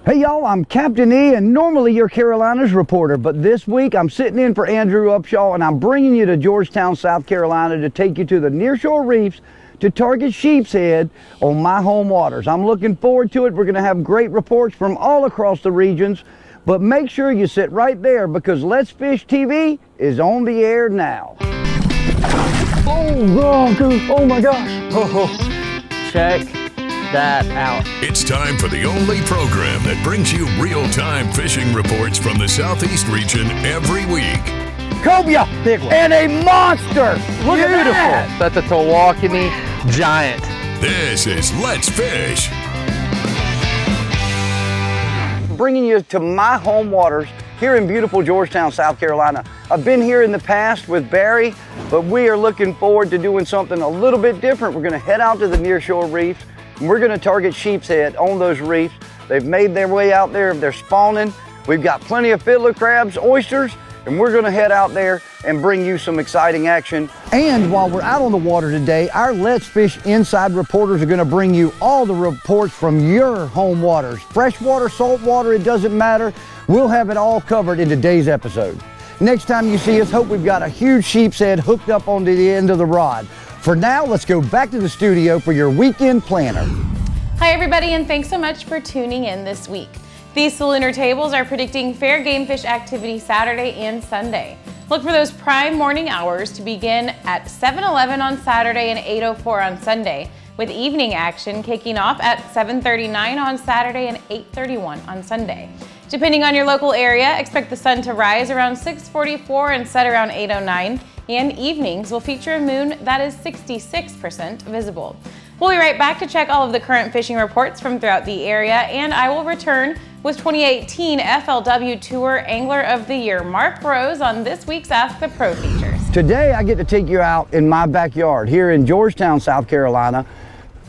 Hey y'all, I'm Captain E, and normally you're Carolina's reporter, but this week I'm sitting in for Andrew Upshaw, and I'm bringing you to Georgetown, South Carolina to take you to the nearshore reefs to target Sheepshead on my home waters. I'm looking forward to it. We're going to have great reports from all across the regions, but make sure you sit right there because Let's Fish TV is on the air now. Oh my gosh. Check that out. It's time for the only program that brings you real-time fishing reports from the Southeast region every week. Cobia! Big one. And a monster! Look at Beautiful. that. That's a Tawakoni giant. This is Let's Fish. Bringing you to my home waters here in beautiful Georgetown, South Carolina. I've been here in the past with Barry, but we are looking forward to doing something a little bit different. We're going to head out to the nearshore reefs, and we're going to target sheepshead on those reefs. They've made their way out there. They're spawning. We've got plenty of fiddler crabs, oysters, and we're going to head out there and bring you some exciting action. And while we're out on the water today, our Let's Fish Inside reporters are going to bring you all the reports from your home waters. Freshwater, saltwater, it doesn't matter. We'll have it all covered in today's episode. Next time you see us, hope we've got a huge sheepshead hooked up onto the end of the rod. For now, let's go back to the studio for your weekend planner. Hi everybody, and thanks so much for tuning in this week. These Saloon tables are predicting fair game fish activity Saturday and Sunday. Look for those prime morning hours to begin at 7:11 on Saturday and 8:04 on Sunday, with evening action kicking off at 7:39 on Saturday and 8:31 on Sunday. Depending on your local area, expect the sun to rise around 6:44 and set around 8:09, and evenings will feature a moon that is 66% visible. We'll be right back to check all of the current fishing reports from throughout the area, and I will return with 2018 FLW Tour Angler of the Year Mark Rose on this week's Ask the Pro features. Today I get to take you out in my backyard here in Georgetown, South Carolina.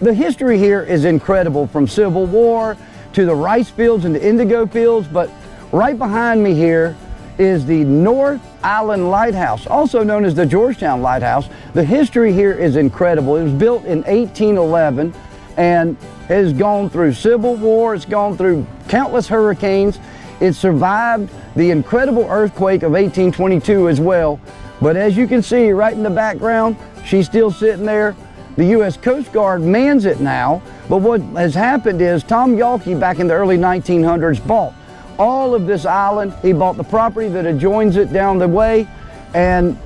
The history here is incredible, from Civil War to the rice fields and the indigo fields, but right behind me here is the North Island Lighthouse, also known as the Georgetown Lighthouse. The history here is incredible. It was built in 1811 and has gone through Civil War, it's gone through countless hurricanes. It survived the incredible earthquake of 1822 as well. But as you can see right in the background, she's still sitting there. The U.S. Coast Guard mans it now, but what has happened is Tom Yawkey back in the early 1900s bought all of this island. He bought the property that adjoins it down the way and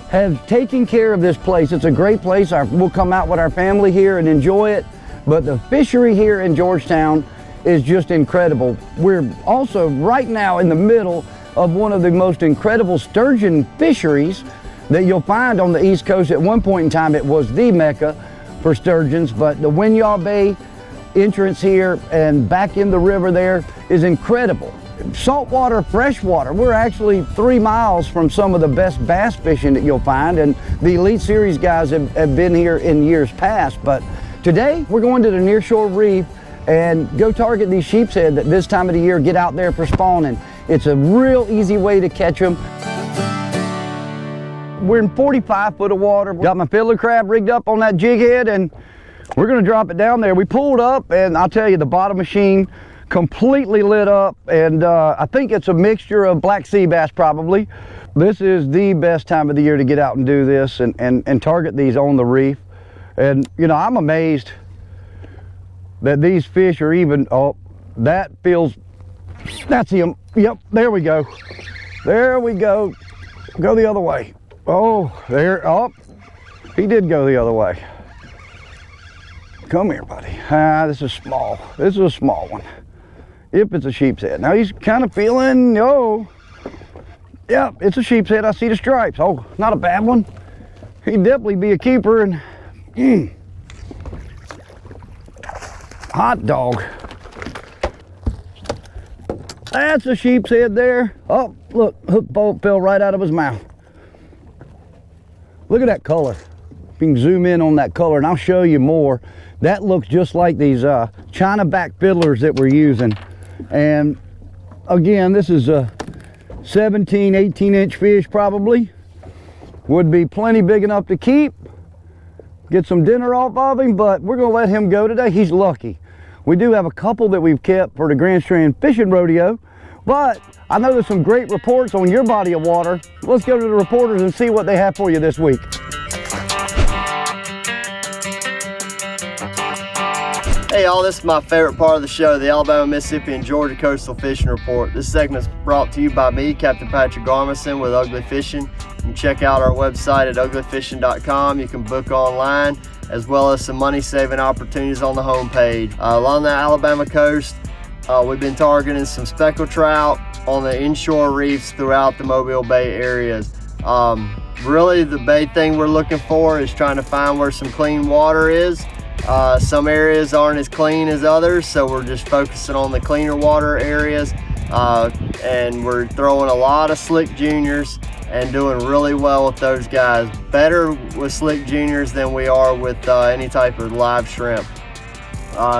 has taken care of this place. It's a great place. We'll come out with our family here and enjoy it. But the fishery here in Georgetown is just incredible. We're also right now in the middle of one of the most incredible sturgeon fisheries that you'll find on the East Coast. At one point in time, it was the mecca for sturgeons, but the Winyah Bay entrance here and back in the river there is incredible. Saltwater, freshwater, we're actually 3 miles from some of the best bass fishing that you'll find, and the Elite Series guys have been here in years past. But today we're going to the nearshore reef and go target these sheepshead that this time of the year get out there for spawning. It's a real easy way to catch them. We're in 45 foot of water. Got my fiddler crab rigged up on that jig head, and we're gonna drop it down there. We pulled up, and I'll tell you, the bottom machine completely lit up, and I think it's a mixture of black sea bass probably. This is the best time of the year to get out and do this and target these on the reef. And you know, I'm amazed that these fish are even, oh, that feels, that's him. Yep, there we go. There we go. Go the other way. Oh, there, oh, he did go the other way. Come here, buddy. This is small. This is a small one. If it's a sheepshead. Now he's kind of feeling, oh, yeah, it's a sheepshead. I see the stripes. Oh, not a bad one. He'd definitely be a keeper. And hot dog. That's a sheepshead there. Oh, look, hook bolt fell right out of his mouth. Look at that color. If you can zoom in on that color, and I'll show you more. That looks just like these China back fiddlers that we're using. And again, this is a 17, 18-inch fish probably. Would be plenty big enough to keep. Get some dinner off of him, but we're gonna let him go today. He's lucky. We do have a couple that we've kept for the Grand Strand Fishing Rodeo, but I know there's some great reports on your body of water. Let's go to the reporters and see what they have for you this week. Hey y'all, this is my favorite part of the show, the Alabama, Mississippi, and Georgia Coastal Fishing Report. This segment is brought to you by me, Captain Patrick Garmison with Ugly Fishing. You can check out our website at uglyfishing.com. You can book online, as well as some money-saving opportunities on the homepage. Along the Alabama coast, we've been targeting some speckled trout on the inshore reefs throughout the Mobile Bay areas. Really, the big thing we're looking for is trying to find where some clean water is. Some areas aren't as clean as others, so we're just focusing on the cleaner water areas, and we're throwing a lot of slick juniors and doing really well with those guys. Better with slick juniors than we are with any type of live shrimp.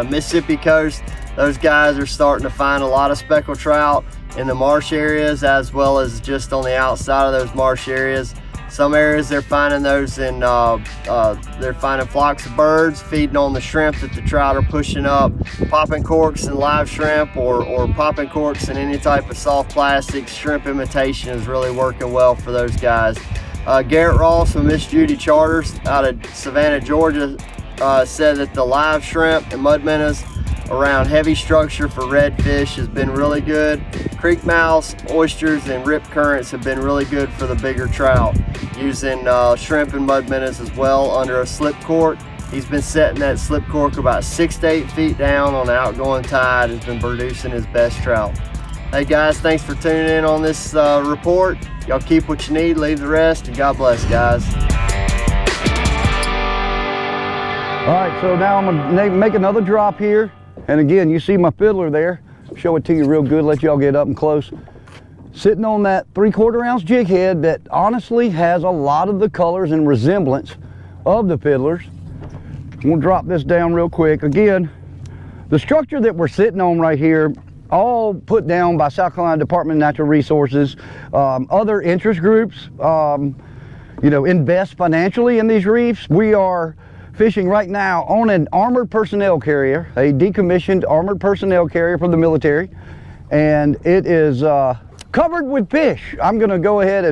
Mississippi coast, those guys are starting to find a lot of speckled trout in the marsh areas, as well as just on the outside of those marsh areas. Some areas they're finding those in, they're finding flocks of birds feeding on the shrimp that the trout are pushing up. Popping corks and live shrimp, or popping corks in any type of soft plastic shrimp imitation is really working well for those guys. Garrett Ross from Miss Judy Charters out of Savannah, Georgia, said that the live shrimp and mud minnows around heavy structure for redfish has been really good. Creek mouths, oysters, and rip currents have been really good for the bigger trout. Using shrimp and mud minnows as well under a slip cork. He's been setting that slip cork about 6 to 8 feet down on the outgoing tide, has been producing his best trout. Hey guys, thanks for tuning in on this report. Y'all keep what you need, leave the rest, and God bless, guys. All right, so now I'm gonna make another drop here. And again, you see my fiddler there. Show it to you real good, let y'all get up and close. Sitting on that 3/4 ounce jig head that honestly has a lot of the colors and resemblance of the fiddlers. We'll drop this down real quick. Again, the structure that we're sitting on right here, all put down by South Carolina Department of Natural Resources. Other interest groups, you know, invest financially in these reefs. We are fishing right now on an armored personnel carrier, a decommissioned armored personnel carrier from the military, and it is covered with fish. I'm gonna go ahead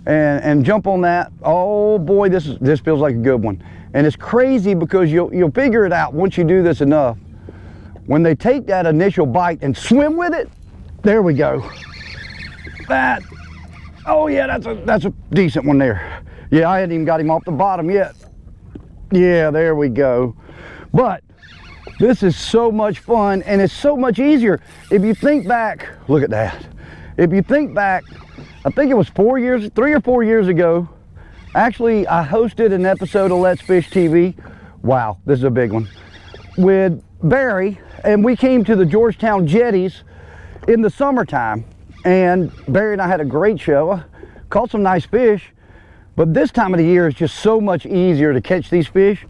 and jump on that. Oh boy, this feels like a good one. And it's crazy because you'll figure it out once you do this enough. When they take that initial bite and swim with it, there we go. That, oh yeah, that's a decent one there. Yeah, I hadn't even got him off the bottom yet. Yeah, there we go. But this is so much fun, and it's so much easier. If you think back, look at that. If you think back, I think it was 3 or 4 years ago, actually I hosted an episode of Let's Fish TV. Wow, this is a big one. With Barry, and we came to the Georgetown jetties in the summertime, and Barry and I had a great show. Caught some nice fish. But this time of the year is just so much easier to catch these fish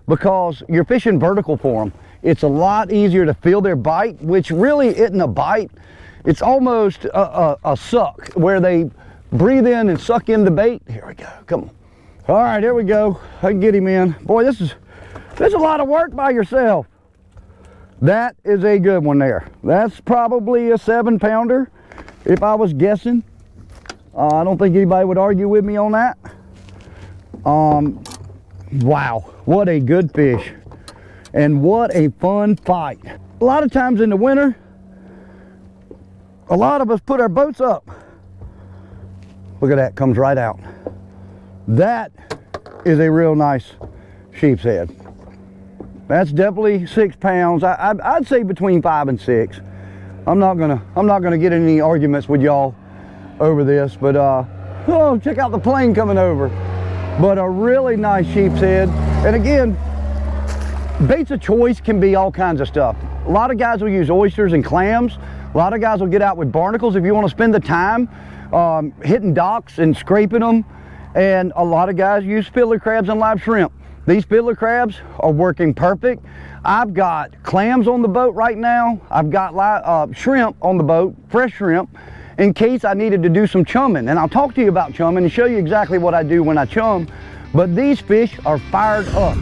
because you're fishing vertical for them. It's a lot easier to feel their bite, which really isn't a bite. It's almost a suck, where they breathe in and suck in the bait. Here we go, come on. All right, here we go. I can get him in. Boy, this is a lot of work by yourself. That is a good one there. That's probably a 7-pounder, if I was guessing. I don't think anybody would argue with me on that. Wow, what a good fish. And what a fun fight. A lot of times in the winter, a lot of us put our boats up. Look at that, comes right out. That is a real nice sheepshead. That's definitely 6 pounds. I'd say between 5 and 6. I'm not gonna get in any arguments with y'all over this, but oh, check out the plane coming over. But a really nice sheepshead. And again, baits of choice can be all kinds of stuff. A lot of guys will use oysters and clams. A lot of guys will get out with barnacles if you want to spend the time hitting docks and scraping them. And a lot of guys use fiddler crabs and live shrimp. These fiddler crabs are working perfect. I've got clams on the boat right now. I've got shrimp on the boat, fresh shrimp, in case I needed to do some chumming. And I'll talk to you about chumming and show you exactly what I do when I chum. But these fish are fired up.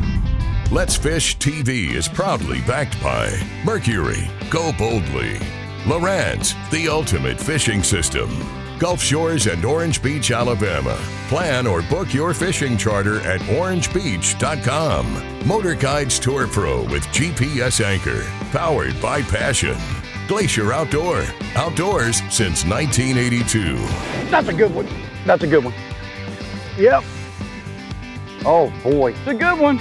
Let's Fish TV is proudly backed by Mercury, Go Boldly, Lowrance, the ultimate fishing system, Gulf Shores and Orange Beach, Alabama. Plan or book your fishing charter at orangebeach.com. Motor Guides Tour Pro with GPS anchor, powered by Passion. Glacier Outdoor, outdoors since 1982. That's a good one. That's a good one. Yep. Oh boy, it's a good one.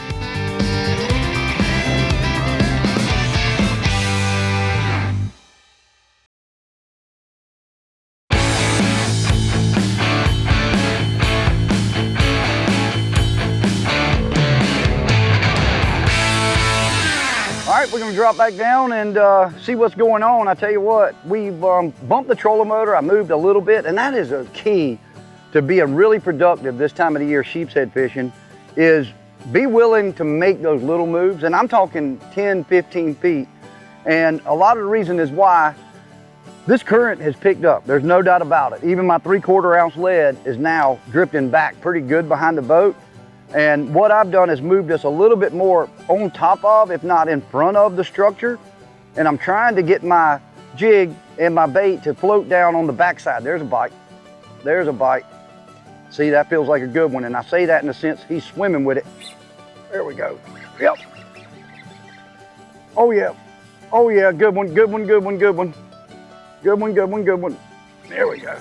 All right, we're gonna drop back down and see what's going on. I tell you what, we've bumped the trolling motor. I moved a little bit, and that is a key to being really productive this time of the year sheepshead fishing, is be willing to make those little moves. And I'm talking 10, 15 feet. And a lot of the reason is why this current has picked up. There's no doubt about it. Even my 3/4 ounce lead is now drifting back pretty good behind the boat. And what I've done is moved us a little bit more on top of, if not in front of the structure. And I'm trying to get my jig and my bait to float down on the backside. There's a bite. There's a bite. See, that feels like a good one. And I say that in the sense he's swimming with it. There we go. Yep. Oh yeah. Oh yeah, good one, good one, good one, good one. Good one, good one, good one. There we go.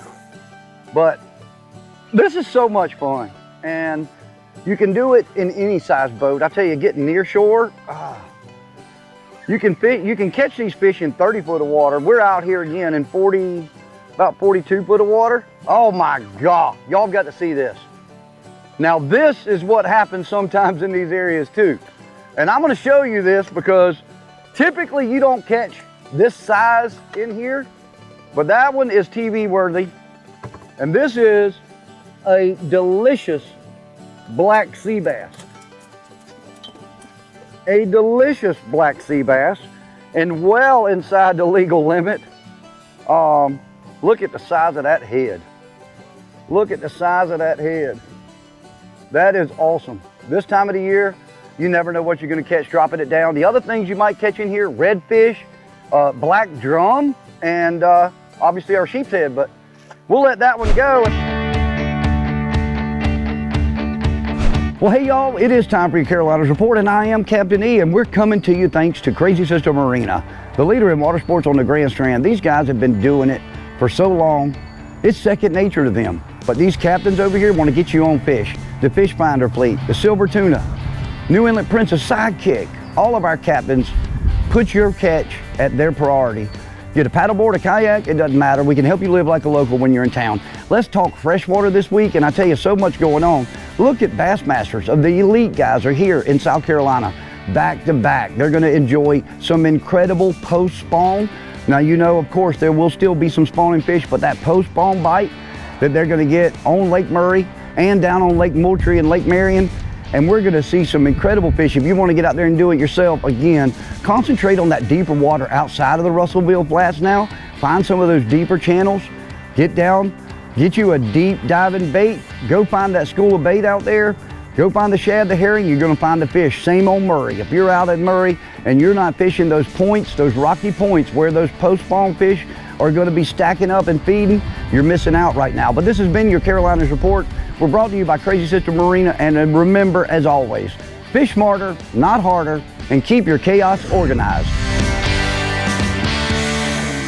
But this is so much fun. And you can do it in any size boat. I tell you, getting near shore, you can catch these fish in 30 foot of water. We're out here again in about 42 foot of water. Oh my God, y'all got to see this. Now this is what happens sometimes in these areas too. And I'm gonna show you this because typically you don't catch this size in here, but that one is TV worthy. And this is a delicious black sea bass. A delicious black sea bass, and well inside the legal limit. Look at the size of that head. Look at the size of that head. That is awesome. This time of the year, you never know what you're gonna catch dropping it down. The other things you might catch in here, redfish, black drum, and obviously our sheepshead, but we'll let that one go. Well, hey y'all, it is time for your Carolinas Report, and I am Captain E, and we're coming to you thanks to Crazy Sister Marina, the leader in water sports on the Grand Strand. These guys have been doing it for so long, it's second nature to them. But these captains over here want to get you on fish. The Fish Finder Fleet, the Silver Tuna, New Inlet Princess Sidekick. All of our captains put your catch at their priority. Get a paddleboard, a kayak, it doesn't matter. We can help you live like a local when you're in town. Let's talk freshwater this week, and I tell you, so much going on. Look at Bassmasters of the elite guys are here in South Carolina, back to back. They're gonna enjoy some incredible post-spawn. Now, you know, of course, there will still be some spawning fish, but that post-spawn bite that they're gonna get on Lake Murray and down on Lake Moultrie and Lake Marion, and we're gonna see some incredible fish. If you wanna get out there and do it yourself, again, concentrate on that deeper water outside of the Russellville Flats now. Find some of those deeper channels, get down, get you a deep diving bait, go find that school of bait out there, go find the shad, the herring, you're gonna find the fish. Same on Murray. If you're out at Murray and you're not fishing those points, those rocky points where those post-spawn fish are gonna be stacking up and feeding, you're missing out right now. But this has been your Carolinas Report. We're brought to you by Crazy Sister Marina, and remember, as always, fish smarter, not harder, and keep your chaos organized.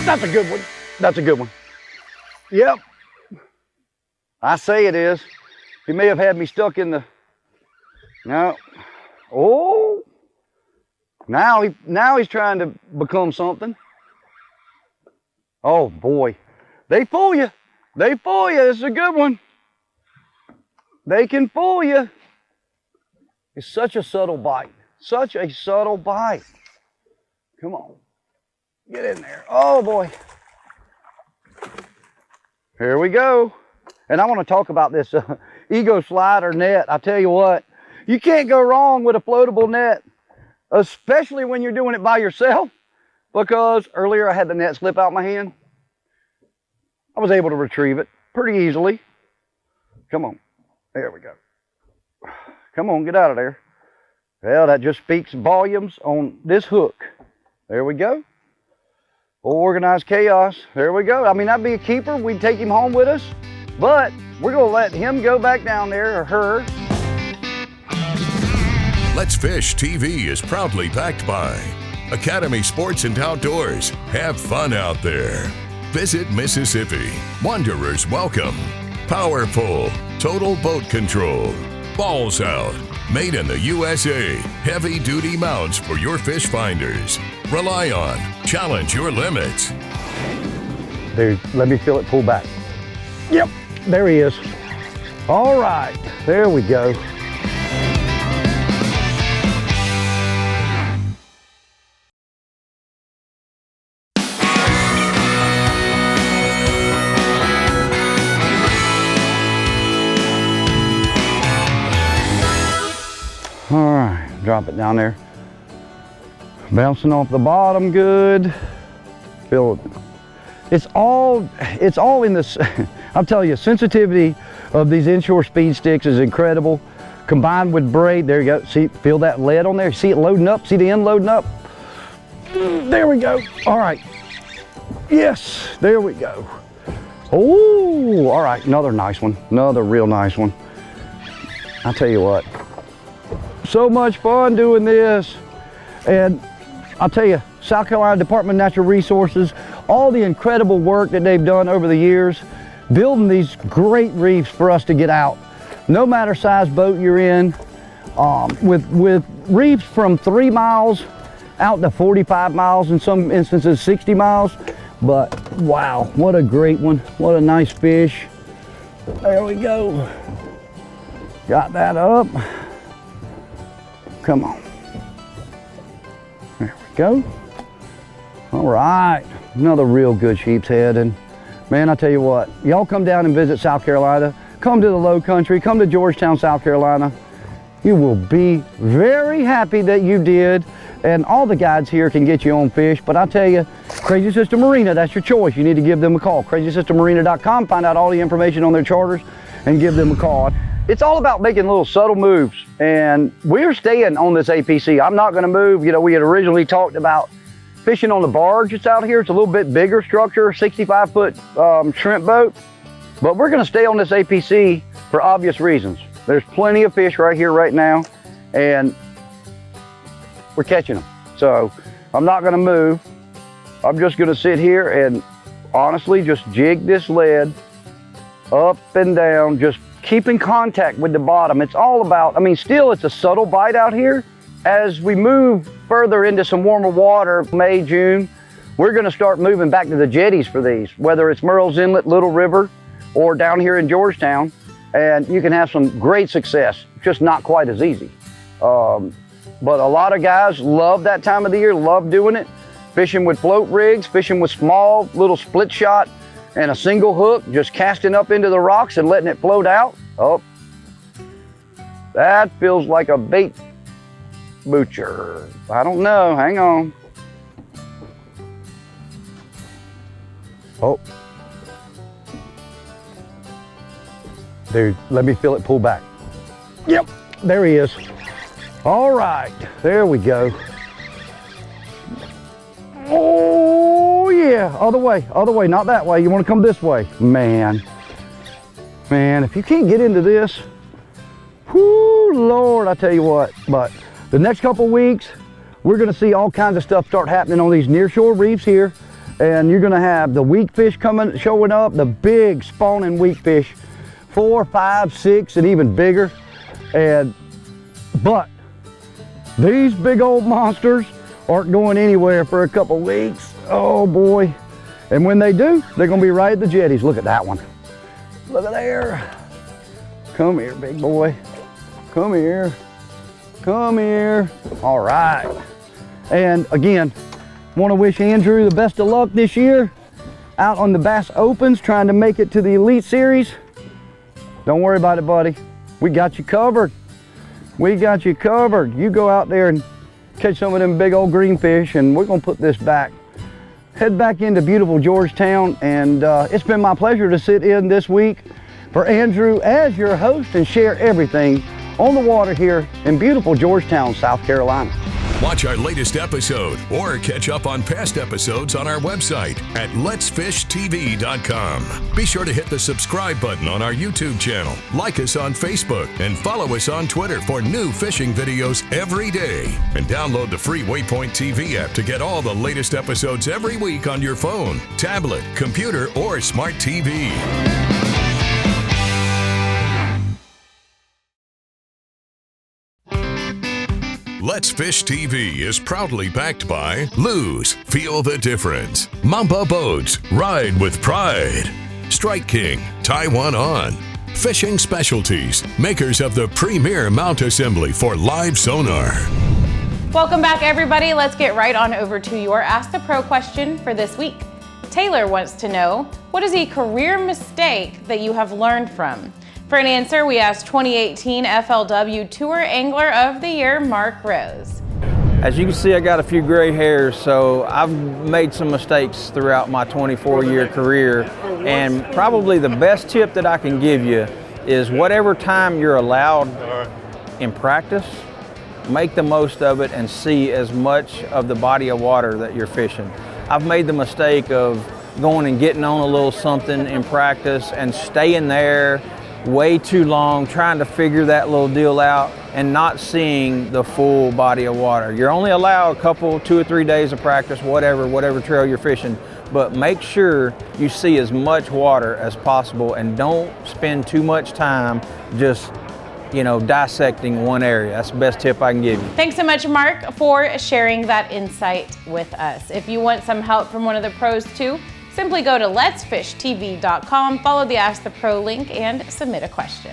That's a good one. That's a good one. Yep. I say it is. He may have had me stuck in the, no. Oh, now he's trying to become something. Oh boy, they fool you. They fool you. This is a good one. They can fool you. It's such a subtle bite. Such a subtle bite. Come on, get in there. Oh boy. Here we go. And I want to talk about this Ego Slider net. I tell you what, you can't go wrong with a floatable net, especially when you're doing it by yourself, because earlier I had the net slip out my hand. I was able to retrieve it pretty easily. Come on, there we go. Come on, get out of there. Well, that just speaks volumes on this hook. There we go. Organized chaos. There we go. I mean, that'd be a keeper. We'd take him home with us, but we're gonna let him go back down there, or her. Let's Fish TV is proudly backed by Academy Sports and Outdoors. Have fun out there. Visit Mississippi. Wanderers welcome. Powerful. Total boat control. Balls Out. Made in the USA. Heavy duty mounts for your fish finders. Rely on. Challenge your limits. There, let me feel it pull back. Yep, there he is. All right, there we go. All right, drop it down there. Bouncing off the bottom good. Feel it. It's all in this. I'll tell you, sensitivity of these inshore speed sticks is incredible. Combined with braid, there you go. See, feel that lead on there? See it loading up? See the end loading up? There we go. All right. Yes, there we go. Oh, all right, another nice one. Another real nice one. I'll tell you what. So much fun doing this. And I'll tell you, South Carolina Department of Natural Resources, all the incredible work that they've done over the years, building these great reefs for us to get out. No matter size boat you're in, with reefs from 3 miles out to 45 miles, in some instances 60 miles. But wow, what a great one. What a nice fish. There we go. Got that up. Come on. There we go. All right, another real good sheepshead. And man, I tell you what, y'all come down and visit South Carolina. Come to the Low Country, come to Georgetown, South Carolina. You will be very happy that you did. And all the guides here can get you on fish. But I tell you, Crazy Sister Marina, that's your choice. You need to give them a call. CrazySisterMarina.com, find out all the information on their charters and give them a call. It's all about making little subtle moves, and we're staying on this APC. I'm not gonna move. You know, we had originally talked about fishing on the barge that's out here. It's a little bit bigger structure, 65-foot shrimp boat, but we're gonna stay on this APC for obvious reasons. There's plenty of fish right here right now, and we're catching them. So I'm not gonna move. I'm just gonna sit here and honestly just jig this lead up and down, just keeping contact with the bottom. It's all about, I mean, still it's a subtle bite out here. As we move further into some warmer water, May, June, we're gonna start moving back to the jetties for these, whether it's Murrells Inlet, Little River, or down here in Georgetown, and you can have some great success, just not quite as easy. But a lot of guys love that time of the year, love doing it, fishing with float rigs, fishing with small little split shot and a single hook, just casting up into the rocks and letting it float out. Oh, that feels like a bait butcher. I don't know, hang on. Oh. Dude, let me feel it pull back. Yep, there he is. All right, there we go. Oh yeah, other way, not that way. You want to come this way. Man, if you can't get into this, whoo, Lord, I tell you what. But the next couple weeks, we're gonna see all kinds of stuff start happening on these nearshore reefs here. And you're gonna have the weak fish showing up, the big spawning weak fish, 4, 5, 6, and even bigger. But these big old monsters aren't going anywhere for a couple weeks. Oh boy. And when they do, they're gonna be right at the jetties. Look at that one. Look at there. Come here, big boy. Come here. Come here. All right. And again, want to wish Andrew the best of luck this year out on the Bass Opens, trying to make it to the Elite Series. Don't worry about it, buddy. We got you covered. We got you covered. You go out there and catch some of them big old greenfish, and we're gonna put this back. Head back into beautiful Georgetown, and it's been my pleasure to sit in this week for Andrew as your host and share everything on the water here in beautiful Georgetown, South Carolina. Watch our latest episode or catch up on past episodes on our website at letsfishtv.com. Be sure to hit the subscribe button on our YouTube channel, like us on Facebook, and follow us on Twitter for new fishing videos every day. And download the free Waypoint TV app to get all the latest episodes every week on your phone, tablet, computer, or smart TV. Let's Fish TV is proudly backed by Lose, Feel the Difference, Mamba Boats, Ride with Pride, Strike King, Tie One On, Fishing Specialties, makers of the premier mount assembly for live sonar. Welcome back, everybody. Let's get right on over to your Ask the Pro question for this week. Taylor wants to know, what is a career mistake that you have learned from? For an answer, we asked 2018 FLW Tour Angler of the Year, Mark Rose. As you can see, I got a few gray hairs, so I've made some mistakes throughout my 24-year career. And probably the best tip that I can give you is whatever time you're allowed in practice, make the most of it and see as much of the body of water that you're fishing. I've made the mistake of going and getting on a little something in practice and staying there way too long, trying to figure that little deal out and not seeing the full body of water. You're only allowed a couple, 2 or 3 days of practice, whatever trail you're fishing, but make sure you see as much water as possible and don't spend too much time just, dissecting one area. That's the best tip I can give you. Thanks so much, Mark, for sharing that insight with us. If you want some help from one of the pros too, simply go to letsfishtv.com, follow the Ask the Pro link, and submit a question.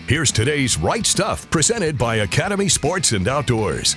Here's today's Right Stuff, presented by Academy Sports and Outdoors.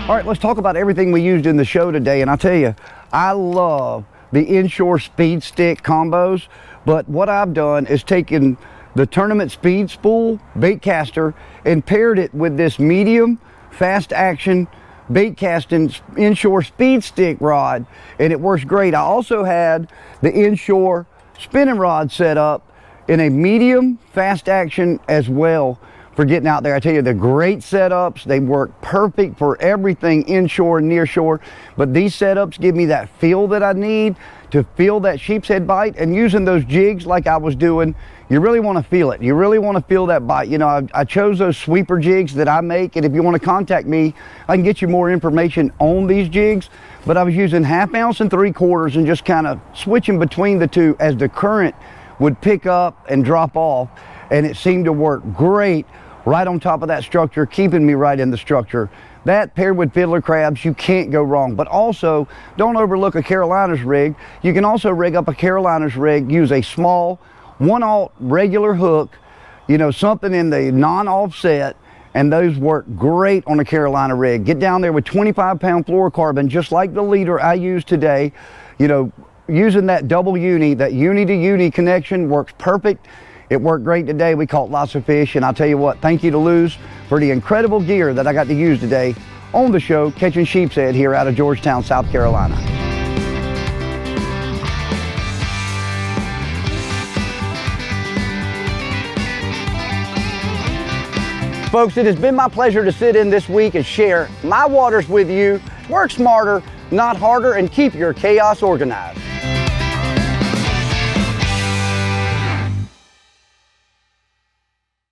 All right, let's talk about everything we used in the show today. And I'll tell you, I love the inshore speed stick combos, but what I've done is taken the tournament speed spool bait caster and paired it with this medium fast action bait casting inshore speed stick rod, and it works great. I also had the inshore spinning rod set up in a medium fast action as well for getting out there. I tell you, they're great setups. They work perfect for everything inshore and near shore, but these setups give me that feel that I need to feel that sheepshead bite. And using those jigs like I was doing, you really want to feel it. You really want to feel that bite. I chose those sweeper jigs that I make, and if you want to contact me, I can get you more information on these jigs. But I was using 1/2 ounce and 3/4 and just kind of switching between the two as the current would pick up and drop off, and it seemed to work great right on top of that structure, keeping me right in the structure. That paired with fiddler crabs, you can't go wrong. But also, don't overlook a Carolinas rig. You can also rig up a Carolinas rig, use a small 1/0 regular hook, something in the non-offset, and those work great on a Carolina rig. Get down there with 25-pound fluorocarbon, just like the leader I used today. Using that double uni, that uni to uni connection works perfect. It worked great today. We caught lots of fish, and I'll tell you what, thank you to Luz for the incredible gear that I got to use today on the show, catching sheepshead here out of Georgetown, South Carolina. Folks, it has been my pleasure to sit in this week and share my waters with you. Work smarter, not harder, and keep your chaos organized.